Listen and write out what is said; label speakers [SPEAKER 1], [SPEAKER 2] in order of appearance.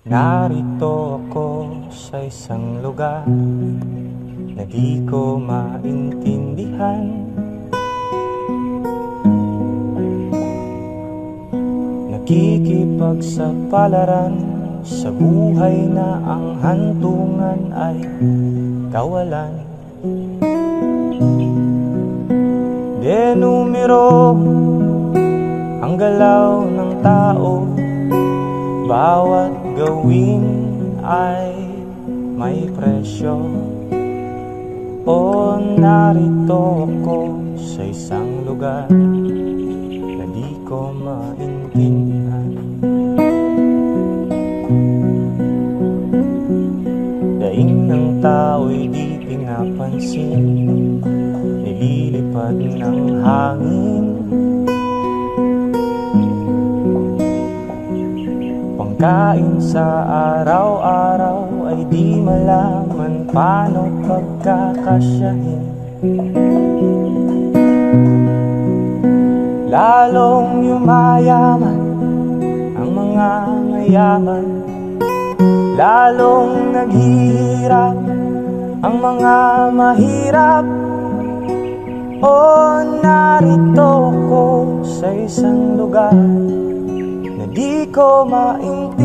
[SPEAKER 1] Narito ako sa isang lugar na di ko maintindihan. Nakikipagsapalaran sa buhay na ang hantungan ay kawalan. Denumero ang galaw ng tao, bawat gawin ay may presyo. O narito ako sa isang lugar na di ko maintindihan. Daing ng tao'y di pinapansin, nililipad ng hangin. Pangkain sa araw-araw ay di malaman paano pagkakasyahin. Lalong yumayaman ang mga mayaman, lalong naghihirap ang mga mahirap. O narito ko sa isang lugar na di ko maintindihan.